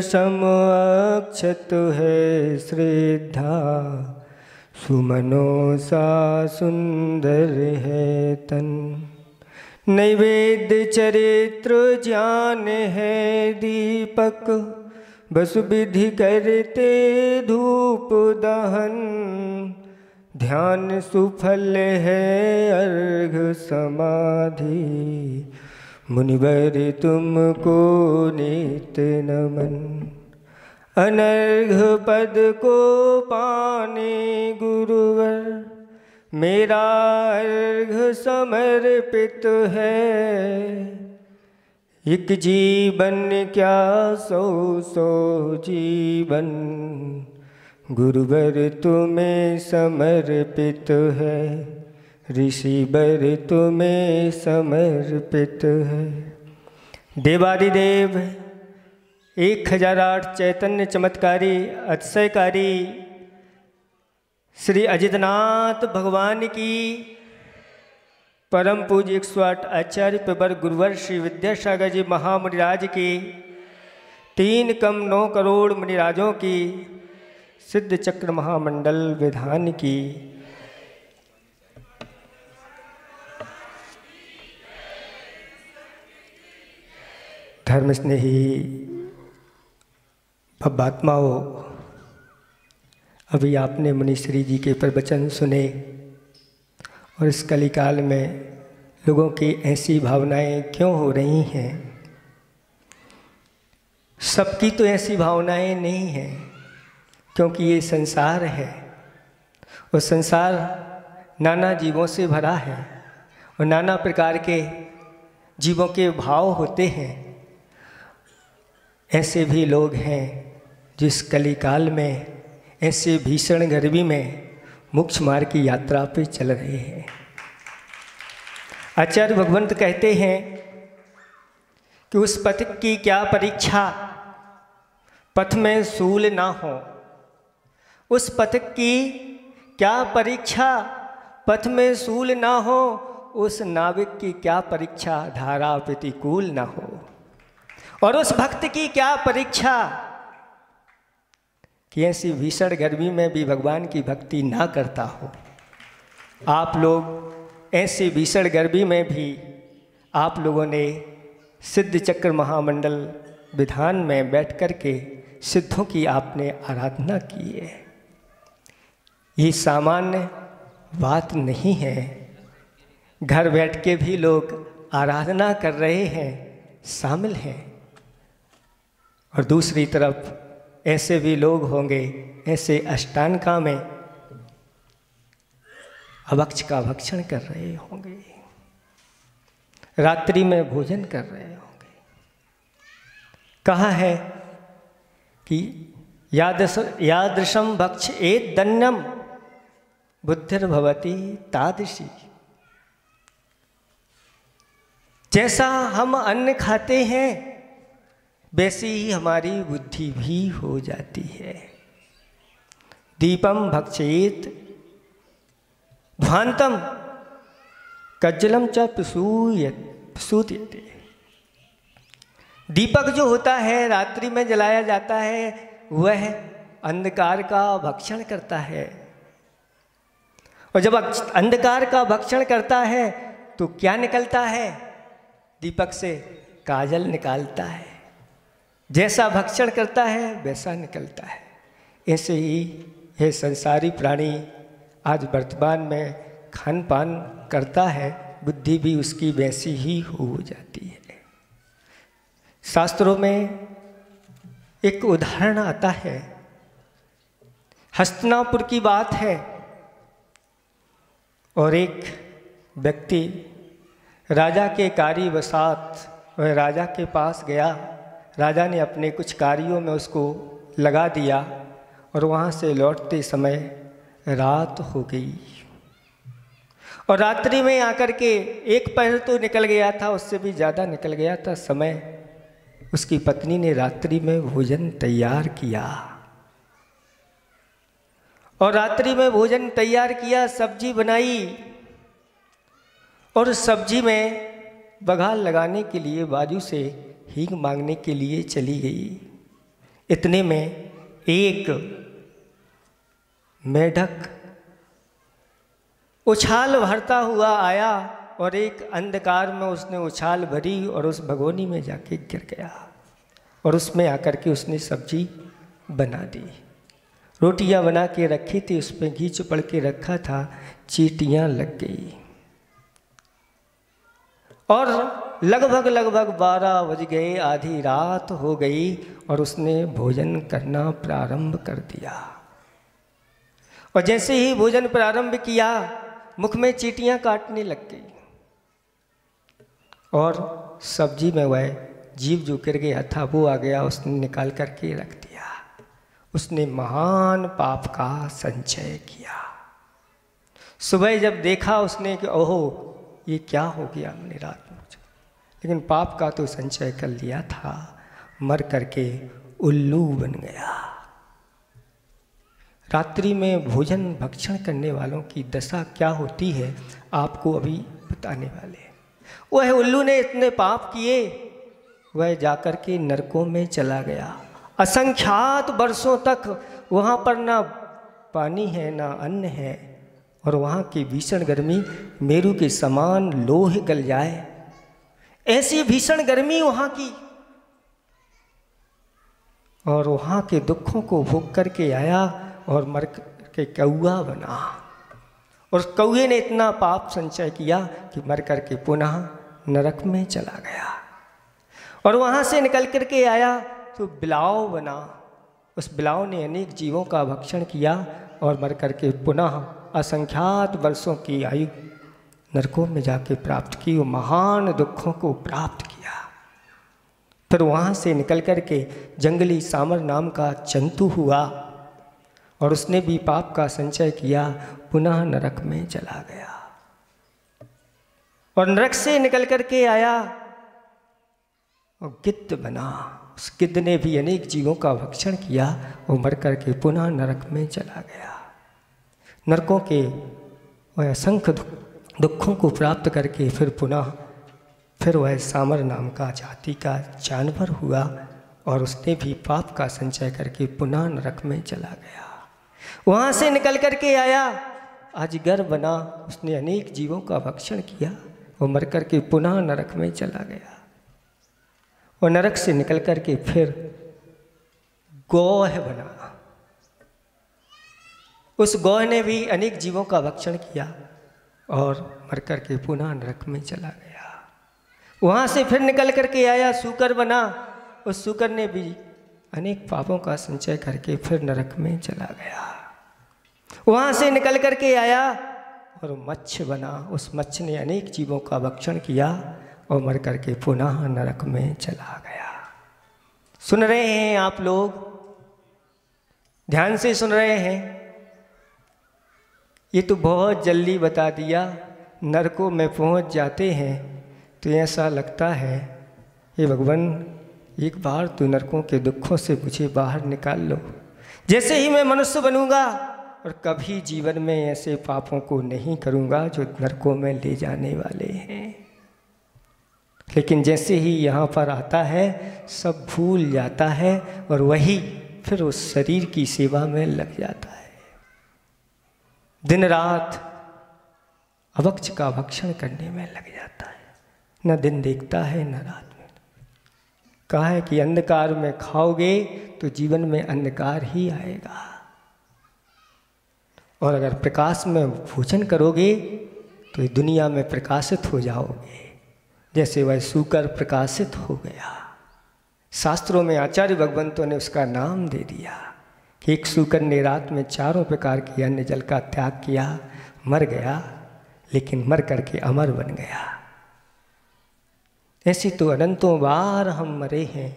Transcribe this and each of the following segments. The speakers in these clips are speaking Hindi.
सम अक्षत है श्रद्धा, सुमनो सा सुंदर है तन। नैवेद्य चरित्र ज्ञान है दीपक, बसु विधि करते धूप दहन। ध्यान सुफल है अर्घ समाधि, मुनिवर तुमको नित नमन। अनर्घ पद को पाने गुरुवर, मेरा अर्घ समर्पित है। एक जीवन क्या सौ सौ जीवन, गुरुवर तुम्हें समर्पित है। ऋषिवर तुम्हें समर्पित है। देवादिदेव 1008 चैतन्य चमत्कारी अतिशयकारी श्री अजितनाथ भगवान की परम पूज्य 108 आचार्य प्रवर गुरुवर श्री विद्यासागर जी महामुनिराज की 3 कम 9 करोड़ मुनिराजों की सिद्ध चक्र महामंडल विधान की धर्म स्नेही भव्यात्माओं, अभी आपने मुनिश्री जी के प्रवचन सुने और इस कलिकाल में लोगों की ऐसी भावनाएं क्यों हो रही हैं? सबकी तो ऐसी भावनाएं नहीं हैं, क्योंकि ये संसार है और संसार नाना जीवों से भरा है और नाना प्रकार के जीवों के भाव होते हैं। ऐसे भी लोग हैं जिस कलिकाल में ऐसे भीषण गर्मी में मोक्ष मार्ग की यात्रा पे चल रहे हैं। आचार्य भगवंत कहते हैं कि उस पथिक की क्या परीक्षा, पथ में सूल ना हो। उस पथिक की क्या परीक्षा, पथ में सूल ना हो। उस नाविक की क्या परीक्षा, धारा प्रतिकूल ना हो। और उस भक्त की क्या परीक्षा कि ऐसी भीषण गर्मी में भी भगवान की भक्ति ना करता हो। आप लोग ऐसी भीषण गर्मी में भी आप लोगों ने सिद्ध चक्र महामंडल विधान में बैठ कर के सिद्धों की आपने आराधना की है। ये सामान्य बात नहीं है। घर बैठ के भी लोग आराधना कर रहे हैं, शामिल हैं। और दूसरी तरफ ऐसे भी लोग होंगे, ऐसे अष्टांगा में अभक्ष का भक्षण कर रहे होंगे, रात्रि में भोजन कर रहे होंगे। कहा है कि यादृशम भक्ष एत दन्यम बुद्धिर्भवति तादृशी। जैसा हम अन्न खाते हैं वैसी ही हमारी बुद्धि भी हो जाती है। दीपम भक्षेत ध्वांतम कज्जलम च प्रसूयते। दीपक जो होता है रात्रि में जलाया जाता है, वह अंधकार का भक्षण करता है। और जब अंधकार का भक्षण करता है तो क्या निकलता है? दीपक से काजल निकालता है। जैसा भक्षण करता है वैसा निकलता है। ऐसे ही यह संसारी प्राणी आज वर्तमान में खान पान करता है, बुद्धि भी उसकी वैसी ही हो जाती है। शास्त्रों में एक उदाहरण आता है, हस्तिनापुर की बात है। और एक व्यक्ति राजा के कार्यवशात वह राजा के पास गया। राजा ने अपने कुछ कार्यों में उसको लगा दिया और वहाँ से लौटते समय रात हो गई। और रात्रि में आकर के एक पहर तो निकल गया था, उससे भी ज़्यादा निकल गया था समय। उसकी पत्नी ने रात्रि में भोजन तैयार किया और रात्रि में भोजन तैयार किया, सब्जी बनाई और सब्जी में बघार लगाने के लिए बाजू से हींग मांगने के लिए चली गई। इतने में एक मेढक उछाल भरता हुआ आया और एक अंधकार में उसने उछाल भरी और उस भगोनी में जाके गिर गया और उसमें आकर के उसने सब्जी बना दी। रोटियां बना के रखी थी, उस पर घी चुपड़ के रखा था, चींटियां लग गई और लगभग 12 बज गए, आधी रात हो गई और उसने भोजन करना प्रारंभ कर दिया। और जैसे ही भोजन प्रारंभ किया, मुख में चींटियां काटने लग गई और सब्जी में वह जीव जो गिर गया था वो आ गया, उसने निकाल करके रख दिया। उसने महान पाप का संचय किया। सुबह जब देखा उसने कि ओहो ये क्या हो गया मैंने रात में, लेकिन पाप का तो संचय कर लिया था, मर करके उल्लू बन गया। रात्रि में भोजन भक्षण करने वालों की दशा क्या होती है आपको अभी बताने वाले। वह उल्लू ने इतने पाप किए, वह जाकर के नरकों में चला गया। असंख्यात वर्षों तक वहाँ पर ना पानी है ना अन्न है और वहाँ की भीषण गर्मी मेरू के समान लोह गल जाए, ऐसी भीषण गर्मी वहाँ की। और वहाँ के दुखों को भोग करके आया और मर के कौआ बना। और कौए ने इतना पाप संचय किया कि मर करके पुनः नरक में चला गया। और वहाँ से निकल करके आया तो बिलाव बना। उस बिलाव ने अनेक जीवों का भक्षण किया और मर करके पुनः असंख्यात वर्षों की आयु नरकों में जाके प्राप्त की, वो महान दुखों को प्राप्त किया। फिर वहाँ से निकल करके जंगली सामर नाम का जंतु हुआ और उसने भी पाप का संचय किया, पुनः नरक में चला गया। और नरक से निकल करके आया और गिद्ध बना। उस गिद्ध ने भी अनेक जीवों का भक्षण किया और मर करके पुनः नरक में चला गया। नरकों के वह असंख्य दुखों को प्राप्त करके फिर वह सामर नाम का जाति का जानवर हुआ और उसने भी पाप का संचय करके पुनः नरक में चला गया। वहाँ से निकल करके आया, अजगर बना। उसने अनेक जीवों का भक्षण किया और मर करके पुनः नरक में चला गया। और नरक से निकल करके फिर गौह बना। उस गौह ने भी अनेक जीवों का भक्षण किया और मर करके पुनः नरक में चला गया। वहाँ से फिर निकल करके आया, सूकर बना। उस सूकर ने भी अनेक पापों का संचय करके फिर नरक में चला गया। वहाँ से निकल करके आया और मच्छ बना। उस मच्छ ने अनेक जीवों का भक्षण किया और मर करके पुनः नरक में चला गया। सुन रहे हैं आप लोग, ध्यान से सुन रहे हैं। ये तो बहुत जल्दी बता दिया। नरकों में पहुंच जाते हैं तो ऐसा लगता है ये भगवान एक बार तो नरकों के दुखों से मुझे बाहर निकाल लो। जैसे ही मैं मनुष्य बनूंगा और कभी जीवन में ऐसे पापों को नहीं करूंगा जो नरकों में ले जाने वाले हैं। लेकिन जैसे ही यहाँ पर आता है सब भूल जाता है और वही फिर उस शरीर की सेवा में लग जाता है। दिन रात अभक्ष का भक्षण करने में लग जाता है, न दिन देखता है न रात में। कहा है कि अंधकार में खाओगे तो जीवन में अंधकार ही आएगा, और अगर प्रकाश में भोजन करोगे तो इस दुनिया में प्रकाशित हो जाओगे, जैसे वह सूकर प्रकाशित हो गया। शास्त्रों में आचार्य भगवंतों ने उसका नाम दे दिया कि एक सूकर ने रात में 4 प्रकार के अन्न जल का त्याग किया, मर गया, लेकिन मर करके अमर बन गया। ऐसी तो अनंतों बार हम मरे हैं,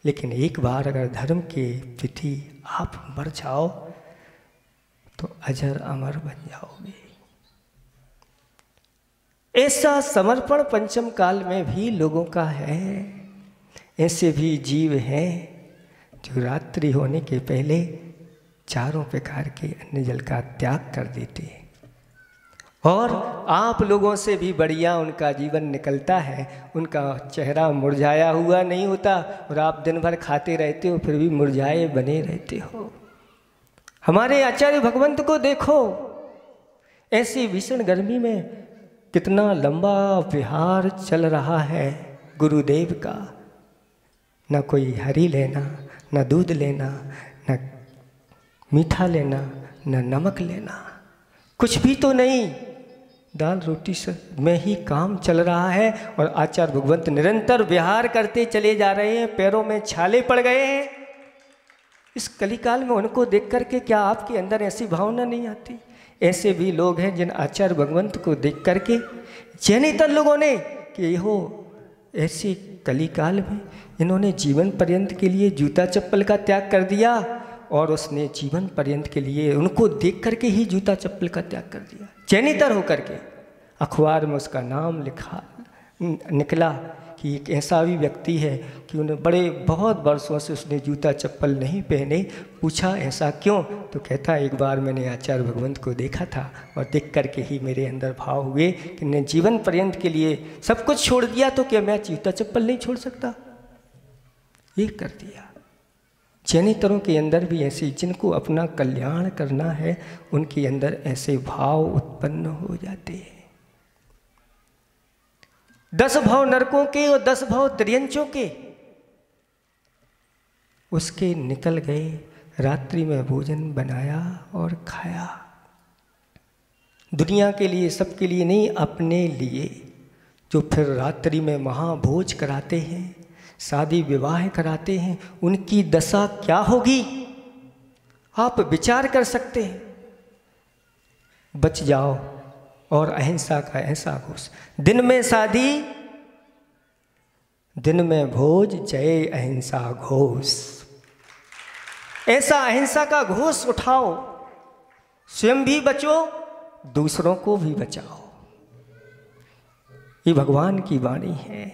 लेकिन एक बार अगर धर्म के प्रति आप मर जाओ तो अजर अमर बन जाओगे। ऐसा समर्पण पंचम काल में भी लोगों का है। ऐसे भी जीव हैं जो रात्रि होने के पहले 4 प्रकार के अन्न जल का त्याग कर देते और आप लोगों से भी बढ़िया उनका जीवन निकलता है। उनका चेहरा मुरझाया हुआ नहीं होता और आप दिन भर खाते रहते हो फिर भी मुरझाए बने रहते हो। हमारे आचार्य भगवंत को देखो, ऐसी भीषण गर्मी में कितना लंबा विहार चल रहा है गुरुदेव का। न कोई हरी लेना, न दूध लेना, न मीठा लेना, न नमक लेना, कुछ भी तो नहीं, दाल रोटी से में ही काम चल रहा है। और आचार्य भगवंत निरंतर विहार करते चले जा रहे हैं, पैरों में छाले पड़ गए हैं। इस कलिकाल में उनको देख करके क्या आपके अंदर ऐसी भावना नहीं आती? ऐसे भी लोग हैं जिन आचार्य भगवंत को देख करके चयनित लोगों ने कि हो ऐसे कलिकाल में इन्होंने जीवन पर्यंत के लिए जूता चप्पल का त्याग कर दिया, और उसने जीवन पर्यंत के लिए उनको देख करके ही जूता चप्पल का त्याग कर दिया। चयनितर होकर के अखबार में उसका नाम लिखा निकला कि एक ऐसा भी व्यक्ति है कि उन्हें बहुत वर्षों से उसने जूता चप्पल नहीं पहने। पूछा ऐसा क्यों? तो कहता एक बार मैंने आचार्य भगवंत को देखा था और देख करके ही मेरे अंदर भाव हुए कि मैं जीवन पर्यंत के लिए सब कुछ छोड़ दिया, तो क्या मैं जूता चप्पल नहीं छोड़ सकता? ये कर दिया। चयनितरों के अंदर भी ऐसे, जिनको अपना कल्याण करना है उनके अंदर ऐसे भाव उत्पन्न हो जाते हैं। 10 भाव नरकों के और 10 भाव त्रियंचों के उसके निकल गए। रात्रि में भोजन बनाया और खाया, दुनिया के लिए, सबके लिए नहीं, अपने लिए। जो फिर रात्रि में महाभोज कराते हैं, शादी विवाह कराते हैं, उनकी दशा क्या होगी आप विचार कर सकते हैं। बच जाओ। और अहिंसा का ऐसा घोष, दिन में शादी दिन में भोज, जय अहिंसा घोष। ऐसा अहिंसा का घोष उठाओ, स्वयं भी बचो, दूसरों को भी बचाओ। ये भगवान की वाणी है।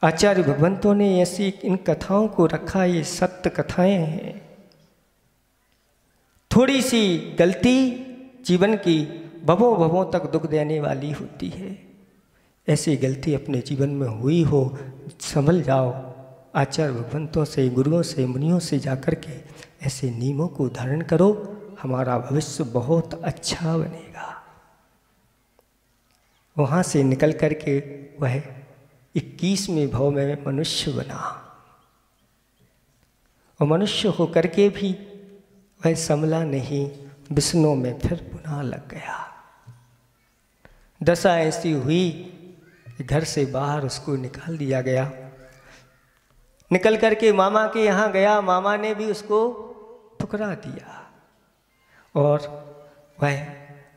आचार्य भगवंतों ने ऐसी इन कथाओं को रखा, ये सत्य कथाएं हैं। थोड़ी सी गलती जीवन की भवों तक दुख देने वाली होती है। ऐसी गलती अपने जीवन में हुई हो, संभल जाओ। आचार्य भगवंतों से, गुरुओं से, मुनियों से जाकर के ऐसे नियमों को धारण करो, हमारा भविष्य बहुत अच्छा बनेगा। वहाँ से निकल करके वह 21वें भाव में मनुष्य बना, और मनुष्य होकर के भी वह संभला नहीं, विष्णु में फिर पुनः लग गया। दशा ऐसी हुई कि घर से बाहर उसको निकाल दिया गया। निकल करके मामा के यहाँ गया, मामा ने भी उसको ठुकरा दिया, और वह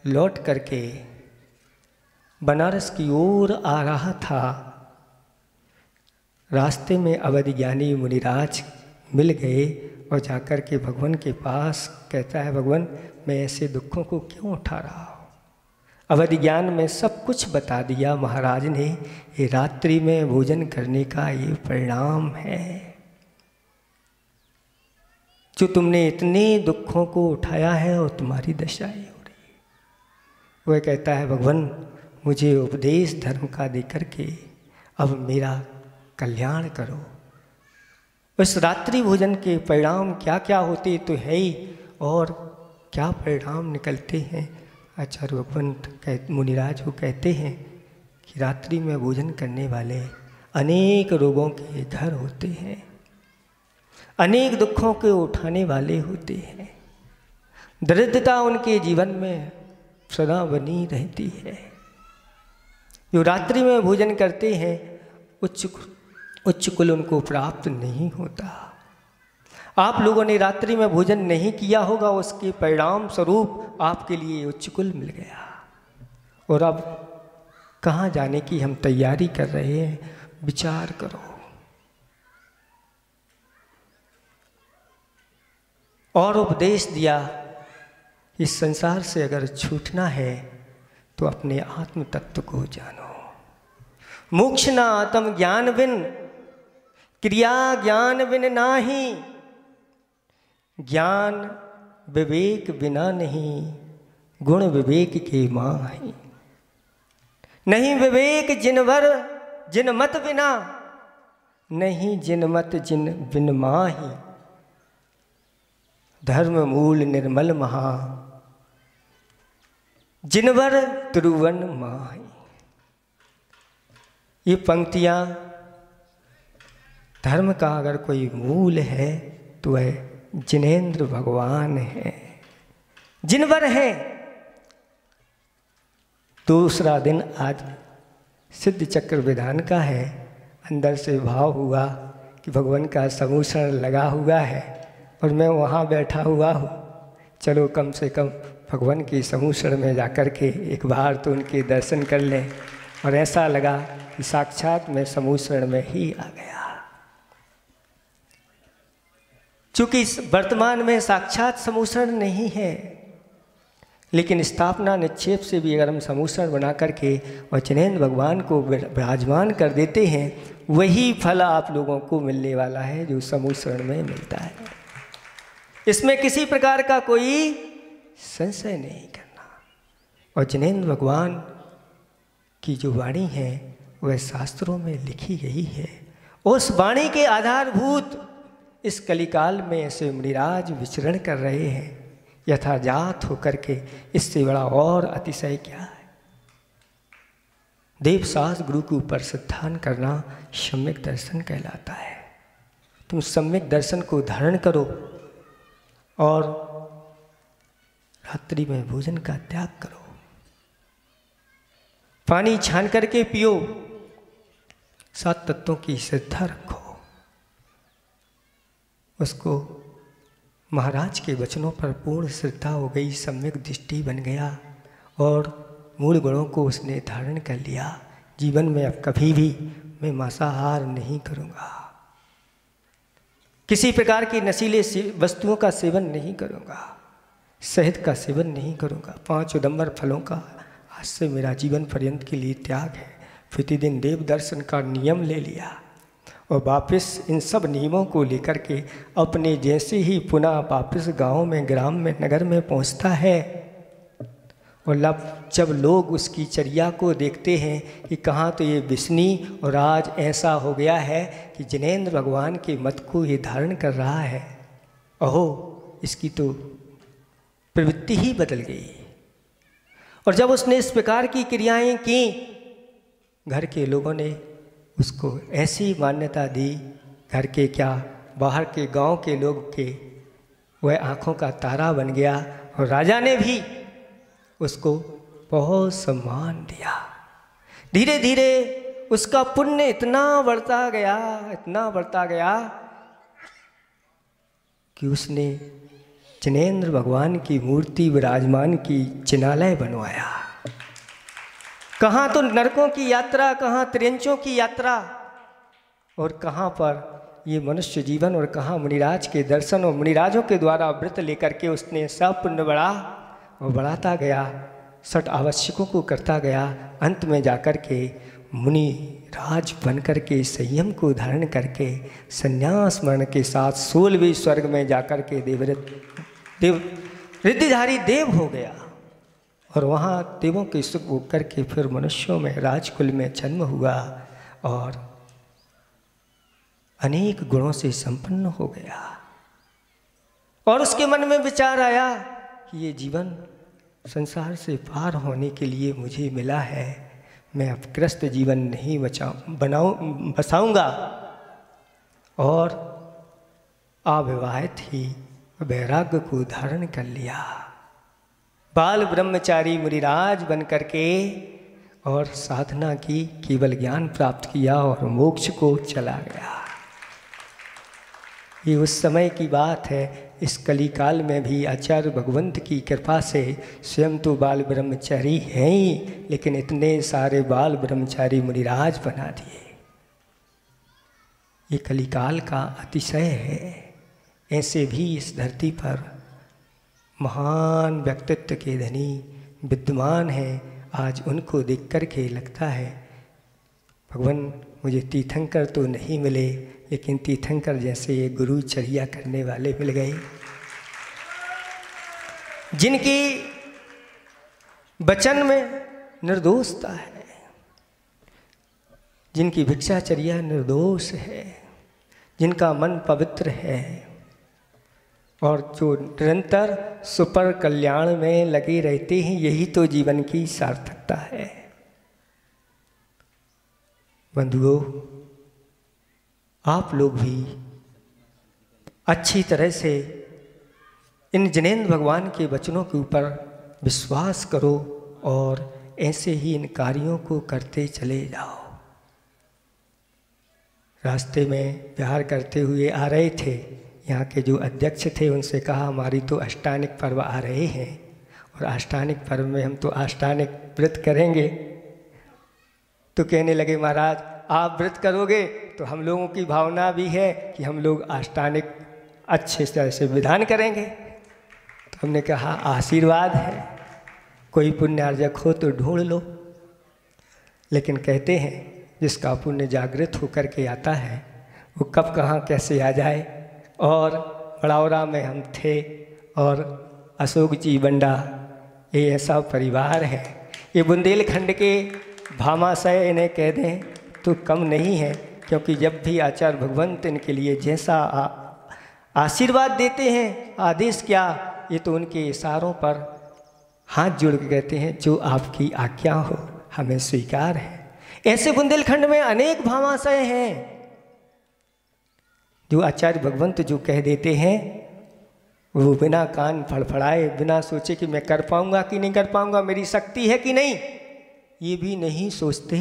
लौट करके बनारस की ओर आ रहा था। रास्ते में अवधि ज्ञानी मुनिराज मिल गए और जाकर के भगवान के पास कहता है, भगवान मैं ऐसे दुखों को क्यों उठा रहा हूँ? अवधि ज्ञान में सब कुछ बता दिया महाराज ने। ये रात्रि में भोजन करने का ये परिणाम है, जो तुमने इतने दुखों को उठाया है और तुम्हारी दशा ये हो रही है। वह कहता है, भगवान मुझे उपदेश धर्म का दे करके अब मेरा कल्याण करो। उस रात्रि भोजन के परिणाम क्या क्या होते तो है ही, और क्या परिणाम निकलते हैं। आचार्य भगवंत मुनिराज को कहते हैं कि रात्रि में भोजन करने वाले अनेक रोगों के घर होते हैं, अनेक दुखों के उठाने वाले होते हैं। दरिद्रता उनके जीवन में सदा बनी रहती है। जो रात्रि में भोजन करते हैं उच्च कुल उनको प्राप्त नहीं होता। आप लोगों ने रात्रि में भोजन नहीं किया होगा, उसके परिणाम स्वरूप आपके लिए उच्च कुल मिल गया, और अब कहाँ जाने की हम तैयारी कर रहे हैं, विचार करो। और उपदेश दिया, इस संसार से अगर छूटना है तो अपने आत्म तत्व को जानो। मोक्ष न आत्म ज्ञान बिन, क्रिया ज्ञान बिन नाही, ज्ञान विवेक बिना नहीं, गुण विवेक के माही। नहीं विवेक जिनवर जिन मत बिना, नहीं जिन मत जिन बिन माही। धर्म मूल निर्मल महा, जिनवर त्रिभुवन माही। ये पंक्तियाँ धर्म का अगर कोई मूल है तो वह जिनेंद्र भगवान है, जिनवर है। दूसरा दिन आज सिद्ध चक्र विधान का है। अंदर से भाव हुआ कि भगवान का समूषण लगा हुआ है और मैं वहाँ बैठा हुआ हूँ, चलो कम से कम भगवान के समूषण में जाकर के एक बार तो उनके दर्शन कर लें। और ऐसा लगा कि साक्षात मैं समूषण में ही आ गया। चूँकि वर्तमान में साक्षात समूषण नहीं है, लेकिन स्थापना निक्षेप से भी अगर हम समूषण बना करके और जिनेंद्र भगवान को विराजमान कर देते हैं, वही फल आप लोगों को मिलने वाला है जो समूषण में मिलता है। इसमें किसी प्रकार का कोई संशय नहीं करना। और जिनेंद्र भगवान की जो वाणी है वह शास्त्रों में लिखी गई है। उस वाणी के आधारभूत इस कलिकाल में ऐसे मुनिराज विचरण कर रहे हैं यथाजात होकर के। इससे बड़ा और अतिशय क्या है। देव सास गुरु के ऊपर सिद्धान करना सम्यक दर्शन कहलाता है। तुम सम्यक दर्शन को धारण करो और रात्रि में भोजन का त्याग करो। पानी छान करके पियो, 7 तत्वों की श्रद्धा रखो। उसको महाराज के वचनों पर पूर्ण श्रद्धा हो गई, सम्यक दृष्टि बन गया और मूल गुणों को उसने धारण कर लिया। जीवन में अब कभी भी मैं मांसाहार नहीं करूँगा, किसी प्रकार की नशीले वस्तुओं का सेवन नहीं करूँगा, शहद का सेवन नहीं करूँगा, 5 उदंबर फलों का आज से मेरा जीवन पर्यंत के लिए त्याग है। प्रतिदिन देव दर्शन का नियम ले लिया और वापस इन सब नियमों को लेकर के अपने जैसे ही पुनः वापस गांव में, ग्राम में, नगर में पहुंचता है। और जब लोग उसकी चर्या को देखते हैं कि कहाँ तो ये बिस्नी और आज ऐसा हो गया है कि जिनेंद्र भगवान के मत को ये धारण कर रहा है, अहो इसकी तो प्रवृत्ति ही बदल गई। और जब उसने इस प्रकार की क्रियाएं की, घर के लोगों ने उसको ऐसी मान्यता दी, घर के क्या बाहर के गांव के लोग के वह आँखों का तारा बन गया। और राजा ने भी उसको बहुत सम्मान दिया। धीरे धीरे उसका पुण्य इतना बढ़ता गया कि उसने जिनेंद्र भगवान की मूर्ति विराजमान की चिनालय बनवाया। कहाँ तो नरकों की यात्रा, कहाँ त्रियंचों की यात्रा, और कहाँ पर ये मनुष्य जीवन, और कहाँ मुनिराज के दर्शन और मुनिराजों के द्वारा व्रत लेकर के उसने सब पुण्य बढ़ा और बढ़ाता गया, 6 आवश्यकों को करता गया। अंत में जाकर के मुनि राज बन करके संयम को धारण करके संन्यास मरण के साथ 16वें स्वर्ग में जाकर के रिद्धिधारी देव हो गया। और वहाँ देवों के सुख भोग करके फिर मनुष्यों में राजकुल में जन्म हुआ और अनेक गुणों से संपन्न हो गया। और उसके मन में विचार आया कि ये जीवन संसार से पार होने के लिए मुझे मिला है, मैं अब ग्रस्त जीवन नहीं बसाऊंगा। और अविवाहित ही वैराग्य को धारण कर लिया, बाल ब्रह्मचारी मुनिराज बन करके और साधना की, केवल ज्ञान प्राप्त किया और मोक्ष को चला गया। ये उस समय की बात है। इस कलिकाल में भी आचार्य भगवंत की कृपा से स्वयं तो बाल ब्रह्मचारी हैं ही, लेकिन इतने सारे बाल ब्रह्मचारी मुनिराज बना दिए। ये कलिकाल का अतिशय है। ऐसे भी इस धरती पर महान व्यक्तित्व के धनी विद्यमान हैं। आज उनको देख कर के लगता है भगवान मुझे तीर्थंकर तो नहीं मिले, लेकिन तीर्थंकर जैसे ये गुरु चर्या करने वाले मिल गए, जिनकी वचन में निर्दोषता है, जिनकी भिक्षाचर्या निर्दोष है, जिनका मन पवित्र है और जो निरंतर सुपर कल्याण में लगे रहते हैं, यही तो जीवन की सार्थकता है। बंधुओं, आप लोग भी अच्छी तरह से इन जिनेंद्र भगवान के वचनों के ऊपर विश्वास करो और ऐसे ही इन कार्यों को करते चले जाओ। रास्ते में विहार करते हुए आ रहे थे, यहाँ के जो अध्यक्ष थे उनसे कहा हमारी तो अष्टानिक पर्व आ रहे हैं और अष्टानिक पर्व में हम तो अष्टानिक व्रत करेंगे। तो कहने लगे महाराज आप व्रत करोगे तो हम लोगों की भावना भी है कि हम लोग अष्टानिक अच्छे तरह से विधान करेंगे। तो हमने कहा आशीर्वाद है, कोई पुण्यार्जक हो तो ढूंढ लो। लेकिन कहते हैं जिसका पुण्य जागृत होकर के आता है वो कब कहाँ कैसे आ जाए। और बड़ौरा में हम थे और अशोक जी बंडा ये ऐसा परिवार है, ये बुंदेलखंड के भामाशय इन्हें कह दें तो कम नहीं है, क्योंकि जब भी आचार्य भगवंत इनके लिए जैसा आशीर्वाद देते हैं, आदेश क्या, ये तो उनके इशारों पर हाथ जोड़ के कहते हैं जो आपकी आज्ञा हो हमें स्वीकार है। ऐसे बुंदेलखंड में अनेक भामाशय हैं जो आचार्य भगवंत जो कह देते हैं वो बिना कान फड़फड़ाए, बिना सोचे कि मैं कर पाऊंगा कि नहीं कर पाऊंगा, मेरी शक्ति है कि नहीं, ये भी नहीं सोचते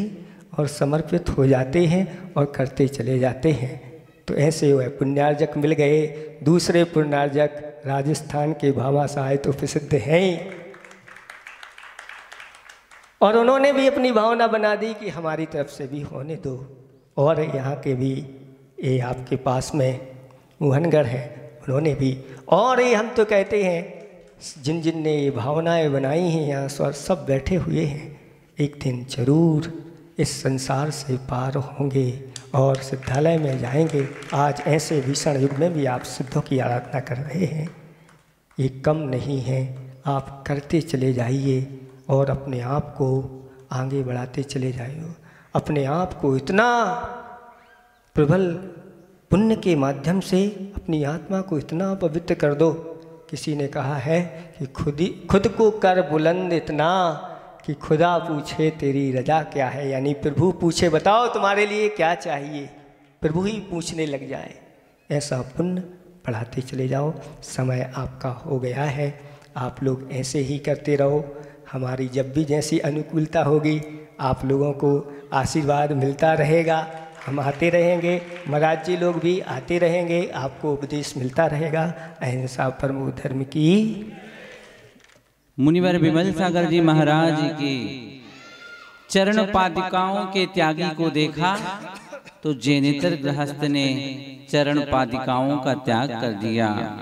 और समर्पित हो जाते हैं और करते चले जाते हैं। तो ऐसे वह पुण्यार्जक मिल गए। दूसरे पुण्यार्जक राजस्थान के भामाशाह तो प्रसिद्ध हैं ही, और उन्होंने भी अपनी भावना बना दी कि हमारी तरफ से भी होने दो। और यहाँ के भी ये आपके पास में मोहनगढ़ है, उन्होंने भी, और ये हम तो कहते हैं जिन जिन ने ये भावनाएं बनाई हैं यहाँ स्वर सब बैठे हुए हैं, एक दिन जरूर इस संसार से पार होंगे और सिद्धालय में जाएंगे। आज ऐसे भीषण युग में भी आप सिद्धों की आराधना कर रहे हैं, ये कम नहीं है। आप करते चले जाइए और अपने आप को आगे बढ़ाते चले जाइए। अपने आप को इतना प्रबल पुण्य के माध्यम से अपनी आत्मा को इतना पवित्र कर दो। किसी ने कहा है कि खुद को कर बुलंद इतना कि खुदा पूछे तेरी रजा क्या है, यानी प्रभु पूछे बताओ तुम्हारे लिए क्या चाहिए, प्रभु ही पूछने लग जाए। ऐसा पुण्य बढ़ाते चले जाओ। समय आपका हो गया है, आप लोग ऐसे ही करते रहो। हमारी जब भी जैसी अनुकूलता होगी आप लोगों को आशीर्वाद मिलता रहेगा, हम आते रहेंगे, महाराज जी लोग भी आते रहेंगे, आपको उपदेश मिलता रहेगा। अहिंसा परमो धर्म की। मुनिवर विमल सागर जी महाराज की चरण पादिकाओं के त्यागी को देखा तो जेनेतर गृहस्थ ने चरण पादिकाओं का त्याग कर दिया।